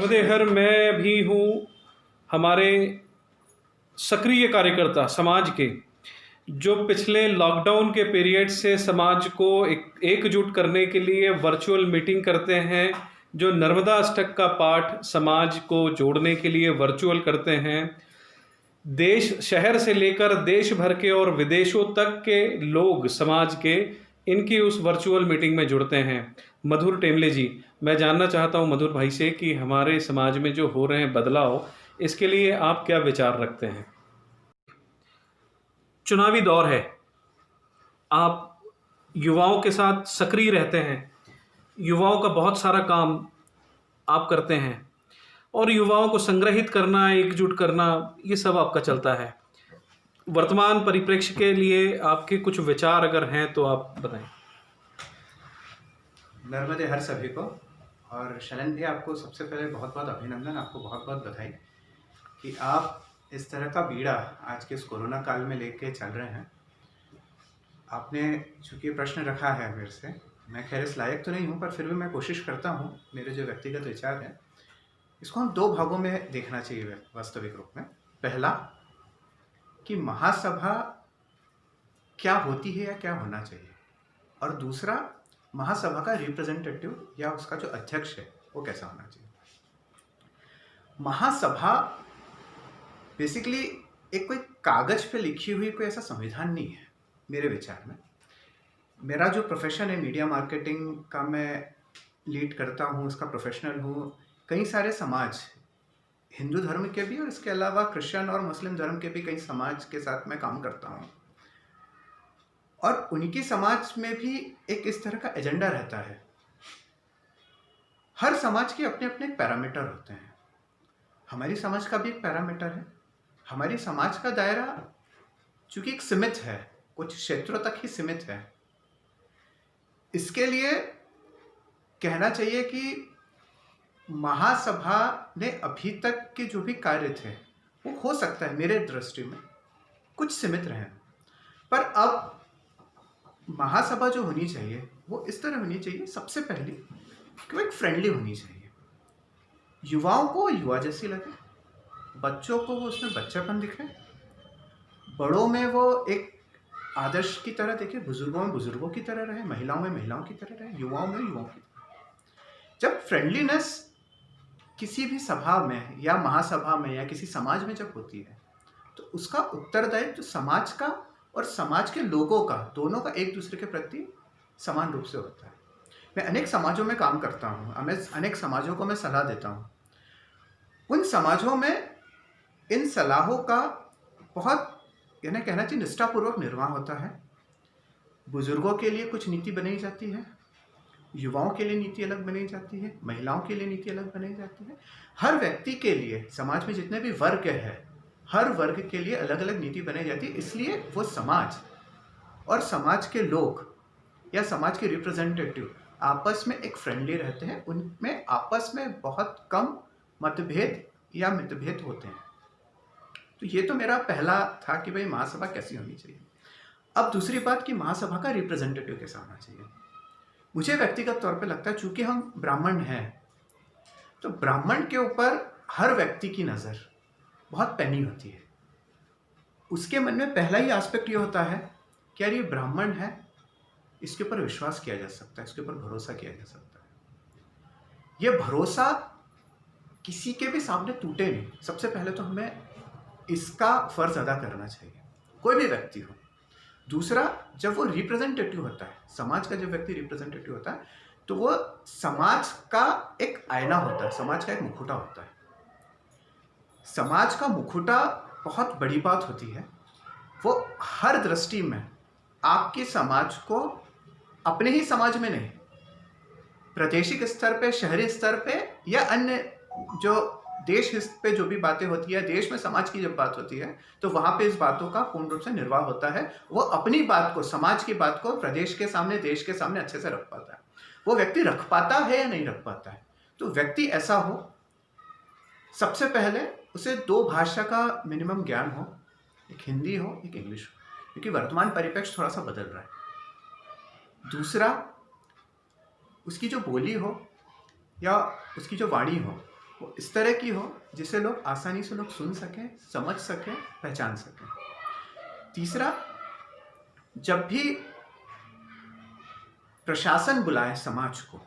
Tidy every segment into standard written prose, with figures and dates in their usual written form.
नरमदेहर मैं भी हूँ। हमारे सक्रिय कार्यकर्ता समाज के जो पिछले लॉकडाउन के पीरियड से समाज को एकजुट करने के लिए वर्चुअल मीटिंग करते हैं, जो नर्मदा अष्टक का पाठ समाज को जोड़ने के लिए वर्चुअल करते हैं। देश शहर से लेकर देश भर के और विदेशों तक के लोग समाज के इनकी उस वर्चुअल मीटिंग में जुड़ते हैं। मधुर टेमले जी, मैं जानना चाहता हूं मधुर भाई से कि हमारे समाज में जो हो रहे हैं बदलाव, इसके लिए आप क्या विचार रखते हैं? चुनावी दौर है, आप युवाओं के साथ सक्रिय रहते हैं, युवाओं का बहुत सारा काम आप करते हैं और युवाओं को संग्रहित करना, एकजुट करना, ये सब आपका चलता है। वर्तमान परिप्रेक्ष्य के लिए आपके कुछ विचार अगर हैं तो आप बताएं। नर्मदे हर सभी को। और शलन भी, आपको सबसे पहले बहुत बहुत अभिनंदन, आपको बहुत बहुत बधाई कि आप इस तरह का बीड़ा आज के इस कोरोना काल में लेके चल रहे हैं। आपने चूँकि प्रश्न रखा है मेरे से, मैं खैर इस लायक तो नहीं हूँ, पर फिर भी मैं कोशिश करता हूँ, मेरे जो व्यक्तिगत विचार हैं इसको हम दो भागों में देखना चाहिए वास्तविक रूप में। पहला कि महासभा क्या होती है या क्या होना चाहिए, और दूसरा महासभा का रिप्रेजेंटेटिव या उसका जो अध्यक्ष है वो कैसा होना चाहिए। महासभा बेसिकली एक कोई कागज पे लिखी हुई कोई ऐसा संविधान नहीं है मेरे विचार में। मेरा जो प्रोफेशन है मीडिया मार्केटिंग का, मैं लीड करता हूँ, उसका प्रोफेशनल हूँ। कई सारे समाज, हिंदू धर्म के भी और इसके अलावा क्रिश्चियन और मुस्लिम धर्म के भी कई समाज के साथ मैं काम करता हूँ, और उनकी समाज में भी एक इस तरह का एजेंडा रहता है। हर समाज के अपने अपने पैरामीटर होते हैं। हमारी समाज का भी एक पैरामीटर है। हमारी समाज का दायरा चूंकि एक सीमित है, कुछ क्षेत्रों तक ही सीमित है, इसके लिए कहना चाहिए कि महासभा ने अभी तक के जो भी कार्य थे वो हो सकता है मेरे दृष्टि में कुछ सीमित रहे, पर अब महासभा जो होनी चाहिए वो इस तरह होनी चाहिए। सबसे पहले कि वो एक फ्रेंडली होनी चाहिए, युवाओं को युवा जैसी लगे, बच्चों को वो उसमें बच्चापन दिखे, बड़ों में वो एक आदर्श की तरह देखे, बुजुर्गों में बुजुर्गों की तरह रहे, महिलाओं में महिलाओं की तरह रहे, युवाओं में युवाओं की तरह। जब फ्रेंडलीनेस किसी भी सभा में या महासभा में या किसी समाज में जब होती है तो उसका उत्तरदायित्व तो समाज का और समाज के लोगों का, दोनों का एक दूसरे के प्रति समान रूप से होता है। मैं अनेक समाजों में काम करता हूँ, अनेक समाजों को मैं सलाह देता हूँ। उन समाजों में इन सलाहों का बहुत, यानी कहना चाहिए, निष्ठापूर्वक निर्वाह होता है। बुजुर्गों के लिए कुछ नीति बनाई जाती है, युवाओं के लिए नीति अलग बनाई जाती है, महिलाओं के लिए नीति अलग बनाई जाती है। हर व्यक्ति के लिए समाज में जितने भी वर्ग है, हर वर्ग के लिए अलग अलग नीति बनाई जाती है। इसलिए वो समाज और समाज के लोग या समाज के रिप्रेजेंटेटिव आपस में एक फ्रेंडली रहते हैं, उनमें आपस में बहुत कम मतभेद या मितभेद होते हैं। तो ये तो मेरा पहला था कि भाई महासभा कैसी होनी चाहिए। अब दूसरी बात कि महासभा का रिप्रेजेंटेटिव कैसा होना चाहिए। मुझे व्यक्तिगत तौर पे लगता है, चूंकि हम ब्राह्मण हैं, तो ब्राह्मण के ऊपर हर व्यक्ति की नज़र बहुत पैनी होती है। उसके मन में पहला ही एस्पेक्ट ये होता है कि यार ये ब्राह्मण है, इसके ऊपर विश्वास किया जा सकता है, इसके ऊपर भरोसा किया जा सकता है। ये भरोसा किसी के भी सामने टूटे नहीं। सबसे पहले तो हमें इसका फर्ज अदा करना चाहिए, कोई भी व्यक्ति हो। दूसरा, जब वो रिप्रेजेंटेटिव होता है, समाज का जब व्यक्ति रिप्रेजेंटेटिव होता है, तो वो समाज का एक आईना होता है, समाज का एक मुखौटा होता है। समाज का मुखौटा बहुत बड़ी बात होती है। वो हर दृष्टि में आपके समाज को, अपने ही समाज में नहीं, प्रादेशिक स्तर पे, शहरी स्तर पे या अन्य जो देश हित पे जो भी बातें होती है, देश में समाज की जब बात होती है, तो वहाँ पे इस बातों का पूर्ण रूप से निर्वाह होता है। वो अपनी बात को, समाज की बात को प्रदेश के सामने, देश के सामने अच्छे से रख पाता है। वो व्यक्ति रख पाता है या नहीं रख पाता है, तो व्यक्ति ऐसा हो, सबसे पहले उसे दो भाषा का मिनिमम ज्ञान हो, एक हिंदी हो, एक इंग्लिश हो, क्योंकि वर्तमान परिप्रेक्ष्य थोड़ा सा बदल रहा है। दूसरा, उसकी जो बोली हो या उसकी जो वाणी हो वो इस तरह की हो जिसे लोग आसानी से लोग सुन सकें, समझ सकें, पहचान सकें। तीसरा, जब भी प्रशासन बुलाए समाज को,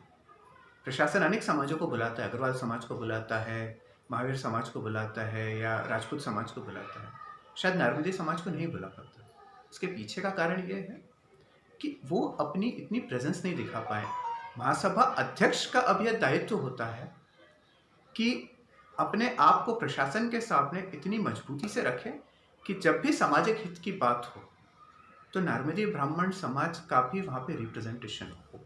प्रशासन अनेक समाजों को बुलाता है, अग्रवाल समाज को बुलाता है, महावीर समाज को बुलाता है या राजपूत समाज को बुलाता है, शायद नर्मदे समाज को नहीं बुला पाता। इसके पीछे का कारण ये है कि वो अपनी इतनी प्रेजेंस नहीं दिखा पाए। महासभा अध्यक्ष का अब यह दायित्व होता है कि अपने आप को प्रशासन के सामने इतनी मजबूती से रखे कि जब भी सामाजिक हित की बात हो तो नर्मदे ब्राह्मण समाज का भी वहाँ पे रिप्रेजेंटेशन हो।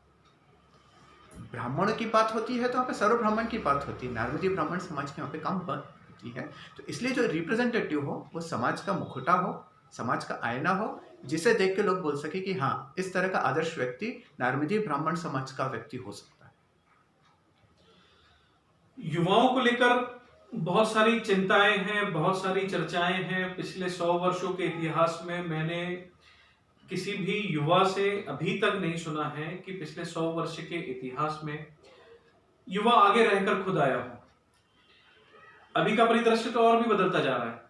ब्राह्मणों की बात होती है तो वहाँ पे सर्व ब्राह्मण की बात होती है, नर्मदे ब्राह्मण समाज की वहाँ पे कम बात होती है। तो इसलिए जो रिप्रेजेंटेटिव हो वो समाज का मुखौटा हो, समाज का आईना हो, जिसे देख के लोग बोल सके कि हाँ, इस तरह का आदर्श व्यक्ति नर्मदे ब्राह्मण समाज का व्यक्ति हो सकता है। युवाओं को लेकर बहुत सारी चिंताएं हैं, बहुत सारी चर्चाएं हैं। पिछले 100 वर्षों के इतिहास में मैंने किसी भी युवा से अभी तक नहीं सुना है कि पिछले 100 वर्ष के इतिहास में युवा आगे रहकर खुद आया हो। अभी का परिदृश्य तो और भी बदलता जा रहा है,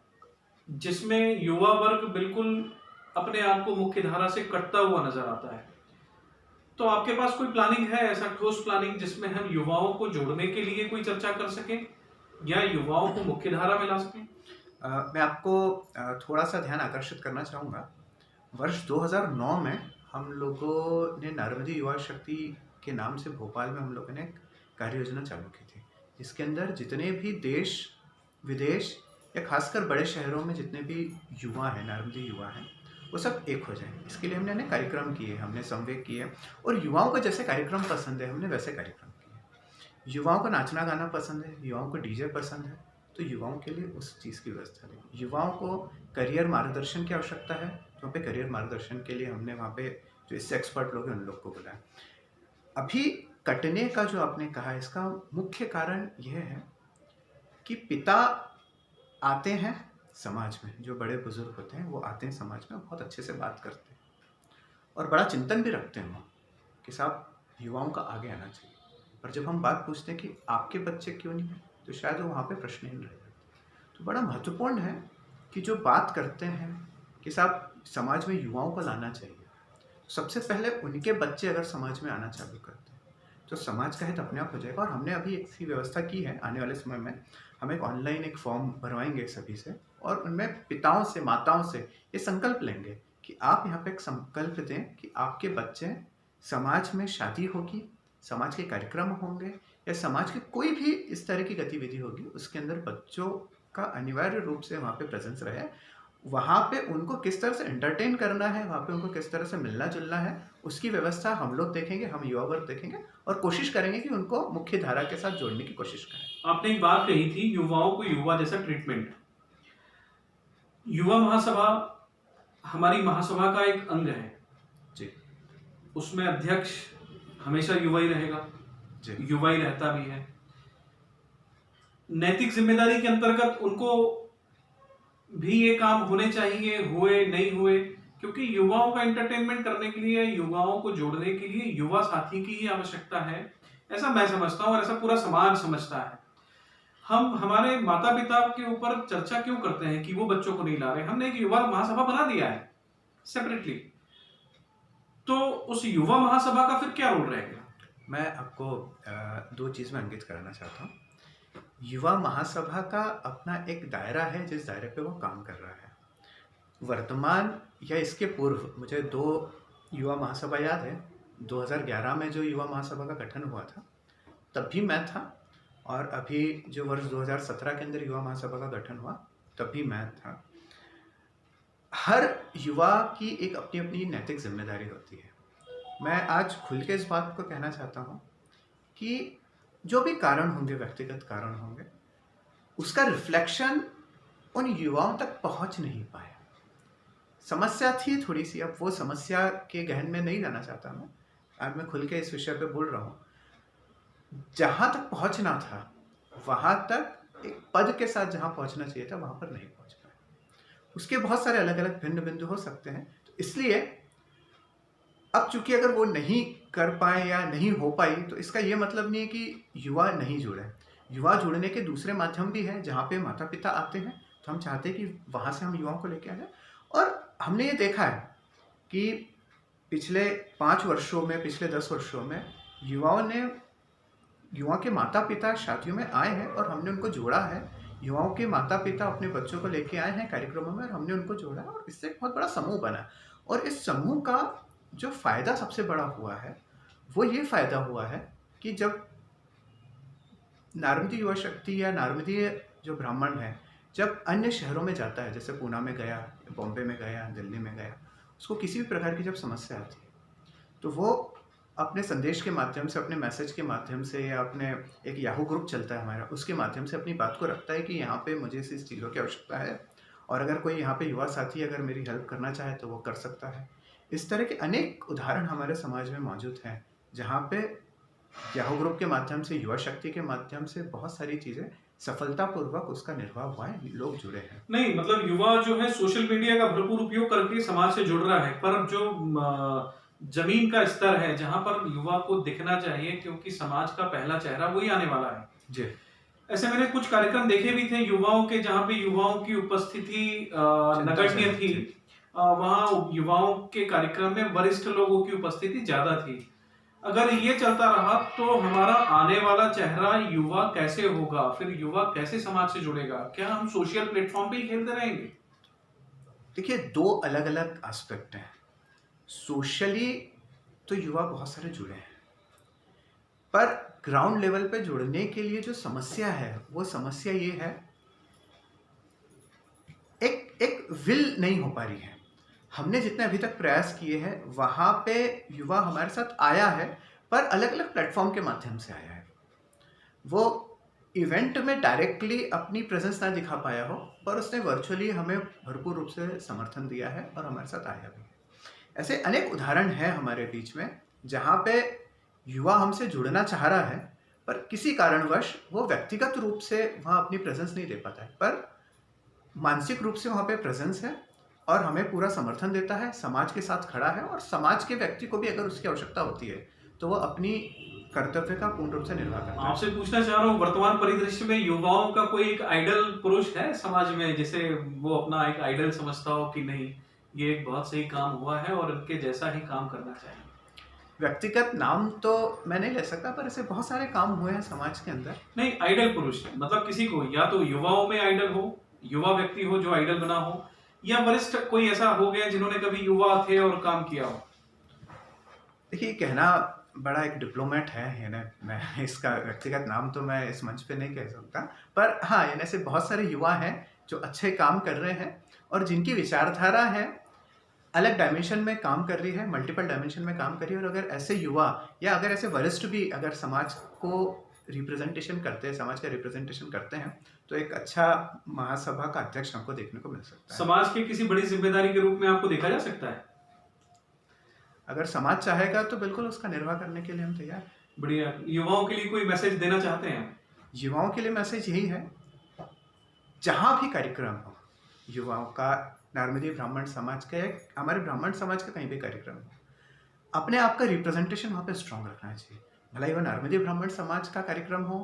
जिसमें युवा वर्ग बिल्कुल अपने आप को मुख्य धारा से कटता हुआ नजर आता है। तो आपके पास कोई प्लानिंग है, ऐसा ठोस प्लानिंग जिसमें हम युवाओं को जोड़ने के लिए कोई चर्चा कर सकें या युवाओं को मुख्य धारा में ला सकें? मैं आपको थोड़ा सा ध्यान आकर्षित करना चाहूँगा। वर्ष 2009 में हम लोगों ने नर्मदे युवा शक्ति के नाम से भोपाल में हम लोगों ने एक कार्य योजना चालू की थी, जिसके अंदर जितने भी देश विदेश या खासकर बड़े शहरों में जितने भी युवा हैं, नर्मदे युवा हैं, वो सब एक हो जाएं। इसके लिए हमने अनेक कार्यक्रम किए, हमने संवेद किए और युवाओं को जैसे कार्यक्रम पसंद है हमने वैसे कार्यक्रम किए। युवाओं को नाचना गाना पसंद है, युवाओं को डीजे पसंद है, तो युवाओं के लिए उस चीज़ की व्यवस्था की। युवाओं को करियर मार्गदर्शन की आवश्यकता है, तो वहाँ पे करियर मार्गदर्शन के लिए हमने वहाँ पे जो इससे एक्सपर्ट लोग हैं उन लोग को बुलाया। अभी कटने का जो आपने कहा, इसका मुख्य कारण यह है कि पिता आते हैं समाज में, जो बड़े बुजुर्ग होते हैं वो आते हैं समाज में, बहुत अच्छे से बात करते हैं और बड़ा चिंतन भी रखते हैं वो कि साहब युवाओं का आगे आना चाहिए। पर जब हम बात पूछते हैं कि आपके बच्चे क्यों नहीं हैं, तो शायद वो वहाँ पे प्रश्नहीन रह जाते। तो बड़ा महत्वपूर्ण है कि जो बात करते हैं कि साहब समाज में युवाओं को लाना चाहिए, सबसे पहले उनके बच्चे अगर समाज में आना चालू करते हैं तो समाज का हित अपने आप हो जाएगा। और हमने अभी एक सी व्यवस्था की है, आने वाले समय में हम एक ऑनलाइन एक फॉर्म भरवाएंगे सभी से और उनमें पिताओं से माताओं से ये संकल्प लेंगे कि आप यहाँ पे एक संकल्प दें कि आपके बच्चे समाज में शादी होगी, समाज के कार्यक्रम होंगे या समाज की कोई भी इस तरह की गतिविधि होगी, उसके अंदर बच्चों का अनिवार्य रूप से वहाँ पे प्रेजेंस रहे। वहाँ पे उनको किस तरह से एंटरटेन करना है, वहाँ पे उनको किस तरह से मिलना जुलना है, उसकी व्यवस्था हम लोग देखेंगे, हम युवा वर्ग देखेंगे और कोशिश करेंगे कि उनको मुख्य धारा के साथ जोड़ने की कोशिश करें। आपने एक बात कही थी, युवाओं को युवा जैसा ट्रीटमेंट। युवा महासभा हमारी महासभा का एक अंग है जी, उसमें अध्यक्ष हमेशा युवा ही रहेगा, युवा ही रहता भी है। नैतिक जिम्मेदारी के अंतर्गत उनको भी ये काम होने चाहिए, हुए नहीं हुए, क्योंकि युवाओं का एंटरटेनमेंट करने के लिए, युवाओं को जोड़ने के लिए युवा साथी की ही आवश्यकता है, ऐसा मैं समझता हूं और ऐसा पूरा समाज समझता है। हम हमारे माता पिता के ऊपर चर्चा क्यों करते हैं कि वो बच्चों को नहीं ला रहे? हमने एक युवा महासभा बना दिया है सेपरेटली, तो उस युवा महासभा का फिर क्या रोल रहेगा? मैं आपको दो चीज़ में अंकित करना चाहता हूँ। युवा महासभा का अपना एक दायरा है जिस दायरे पे वो काम कर रहा है। वर्तमान या इसके पूर्व मुझे 2 युवा महासभा याद है। 2011 में जो युवा महासभा का गठन हुआ था तब भी मैं था, और अभी जो वर्ष 2017 के अंदर युवा महासभा का गठन हुआ तब भी मैं था। हर युवा की एक अपनी अपनी नैतिक जिम्मेदारी होती है। मैं आज खुल के इस बात को कहना चाहता हूँ कि जो भी कारण होंगे, व्यक्तिगत कारण होंगे, उसका रिफ्लेक्शन उन युवाओं तक पहुँच नहीं पाया। समस्या थी थोड़ी सी, अब वो समस्या के गहन में नहीं जाना चाहता मैं, आज मैं खुल के इस विषय पे बोल रहा हूँ। जहाँ तक पहुँचना था वहाँ तक एक पद के साथ जहाँ पहुँचना चाहिए था वहाँ पर नहीं पहुँच पाया। उसके बहुत सारे अलग अलग भिन्न बिंदु हो सकते हैं, तो इसलिए अब चूंकि अगर वो नहीं कर पाए या नहीं हो पाई तो इसका ये मतलब नहीं है कि युवा नहीं जुड़े। युवा जुड़ने के दूसरे माध्यम भी हैं जहाँ पे माता पिता आते हैं, तो हम चाहते हैं कि वहाँ से हम युवाओं को लेके आए। और हमने ये देखा है कि पिछले 5 वर्षों में, पिछले 10 वर्षों में युवाओं के माता पिता शादियों में आए हैं और हमने उनको जोड़ा है। युवाओं के माता पिता अपने बच्चों को लेके आए हैं कार्यक्रमों में और हमने उनको जोड़ा है और इससे एक बहुत बड़ा समूह बना। और इस समूह का जो फ़ायदा सबसे बड़ा हुआ है वो ये फ़ायदा हुआ है कि जब नारमदी युवा शक्ति या नारमदीय जो ब्राह्मण है, जब अन्य शहरों में जाता है, जैसे पूना में गया, बॉम्बे में गया, दिल्ली में गया, उसको किसी भी प्रकार की जब समस्या आती है तो वो अपने संदेश के माध्यम से, अपने मैसेज के माध्यम से, या अपने एक याहू ग्रुप चलता है हमारा, उसके माध्यम से अपनी बात को रखता है कि यहाँ पे मुझे इस चीज़ों की आवश्यकता है और अगर कोई यहाँ पे युवा साथी अगर मेरी हेल्प करना चाहे तो वो कर सकता है। इस तरह के अनेक उदाहरण हमारे समाज में मौजूद हैं जहाँ पे याहू ग्रुप के माध्यम से, युवा शक्ति के माध्यम से बहुत सारी चीज़ें सफलतापूर्वक उसका निर्वाह हुआ है, लोग जुड़े हैं। नहीं, मतलब युवा जो है सोशल मीडिया का भरपूर उपयोग करके समाज से जुड़ रहा है, पर जो जमीन का स्तर है जहां पर युवा को दिखना चाहिए, क्योंकि समाज का पहला चेहरा वही आने वाला है जी। ऐसे मैंने कुछ कार्यक्रम देखे भी थे युवाओं के, जहां पे युवाओं की उपस्थिति नगण्य थी। वहां युवाओं के कार्यक्रम में वरिष्ठ लोगों की उपस्थिति ज्यादा थी। अगर ये चलता रहा तो हमारा आने वाला चेहरा युवा कैसे होगा, फिर युवा कैसे समाज से जुड़ेगा? क्या हम सोशल प्लेटफॉर्म पे ही खेलते रहेंगे? देखिए, 2 अलग अलग एस्पेक्ट हैं। सोशली तो युवा बहुत सारे जुड़े हैं, पर ग्राउंड लेवल पे जुड़ने के लिए जो समस्या है वो समस्या ये है, एक विल नहीं हो पा रही है। हमने जितने अभी तक प्रयास किए हैं वहाँ पे युवा हमारे साथ आया है, पर अलग अलग प्लेटफॉर्म के माध्यम से आया है। वो इवेंट में डायरेक्टली अपनी प्रेजेंस ना दिखा पाया हो, पर उसने वर्चुअली हमें भरपूर रूप से समर्थन दिया है और हमारे साथ आया भी है। ऐसे अनेक उदाहरण हैं हमारे बीच में जहाँ पे युवा हमसे जुड़ना चाह रहा है, पर किसी कारणवश वो व्यक्तिगत रूप से वहाँ अपनी प्रेजेंस नहीं दे पाता है, पर मानसिक रूप से वहाँ पे प्रेजेंस है और हमें पूरा समर्थन देता है, समाज के साथ खड़ा है और समाज के व्यक्ति को भी अगर उसकी आवश्यकता होती है तो वो अपनी कर्तव्य का पूर्ण रूप से निर्वाह करता है। आपसे पूछना चाह रहा हूँ, वर्तमान परिदृश्य में युवाओं का कोई एक आइडल पुरुष है समाज में, जिसे वो अपना एक आइडल समझता हो कि नहीं ये एक बहुत सही काम हुआ है और उनके जैसा ही काम करना चाहिए? व्यक्तिगत नाम तो मैं नहीं ले सकता, पर ऐसे बहुत सारे काम हुए हैं समाज के अंदर। नहीं, आइडल पुरुष मतलब किसी को, या तो युवाओं में आइडल हो, युवा व्यक्ति हो जो आइडल बना हो, या वरिष्ठ कोई ऐसा हो गया जिन्होंने कभी युवा थे और काम किया हो। देखिए, कहना बड़ा एक डिप्लोमेट है, यानी मैं इसका व्यक्तिगत नाम तो मैं इस मंच पे नहीं कह सकता, पर हाँ, यानी ऐसे बहुत सारे युवा हैं जो अच्छे काम कर रहे हैं और जिनकी विचारधारा है अलग डायमेंशन में काम कर रही है, मल्टीपल डायमेंशन में काम कर रही है। और अगर ऐसे युवा या अगर ऐसे वरिष्ठ भी अगर समाज को रिप्रेजेंटेशन करते हैं, समाज का रिप्रेजेंटेशन करते हैं, तो एक अच्छा महासभा का अध्यक्ष हमको देखने को मिल सकता है। समाज की किसी बड़ी जिम्मेदारी के रूप में आपको देखा जा सकता है? अगर समाज चाहेगा तो बिल्कुल उसका निर्वाह करने के लिए हम तैयार हैं। बढ़िया। युवाओं के लिए कोई मैसेज देना चाहते हैं? युवाओं के लिए मैसेज यही है, जहाँ भी कार्यक्रम हो युवाओं का, नारमदी ब्राह्मण समाज का, हमारे ब्राह्मण समाज का कहीं भी कार्यक्रम हो, अपने आप का रिप्रेजेंटेशन वहाँ पे स्ट्रांग रखना चाहिए। भला वो नारमदी ब्राह्मण समाज का कार्यक्रम हो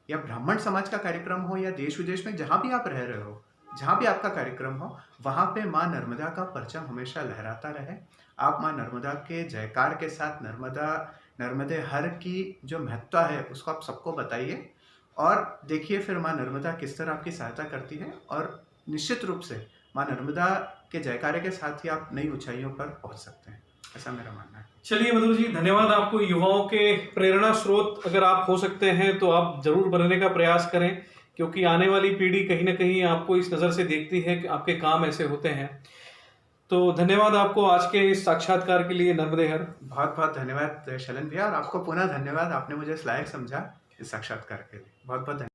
या ब्राह्मण समाज का कार्यक्रम हो या देश विदेश में जहाँ भी आप रह रहे हो, जहाँ भी आपका कार्यक्रम हो, वहाँ पे माँ नर्मदा का परचम हमेशा लहराता रहे। आप माँ नर्मदा के जयकार के साथ नर्मदे हर की जो महत्ता है उसको आप सबको बताइए और देखिए फिर माँ नर्मदा किस तरह आपकी सहायता करती है। और निश्चित रूप से माँ नर्मदा के जयकारे के साथ ही आप नई ऊंचाइयों पर पहुंच सकते हैं, ऐसा मेरा मानना है। चलिए मधुर जी, धन्यवाद आपको। युवाओं के प्रेरणा स्रोत अगर आप हो सकते हैं तो आप जरूर बनने का प्रयास करें, क्योंकि आने वाली पीढ़ी कहीं ना कहीं आपको इस नज़र से देखती है कि आपके काम ऐसे होते हैं। तो धन्यवाद आपको आज के इस साक्षात्कार के लिए नर्मदे हर। बहुत बहुत धन्यवाद शलन भैया, और आपको पुनः धन्यवाद, आपने मुझे इस लायक समझा इस साक्षात्कार के लिए। बहुत बहुत धन्यवाद।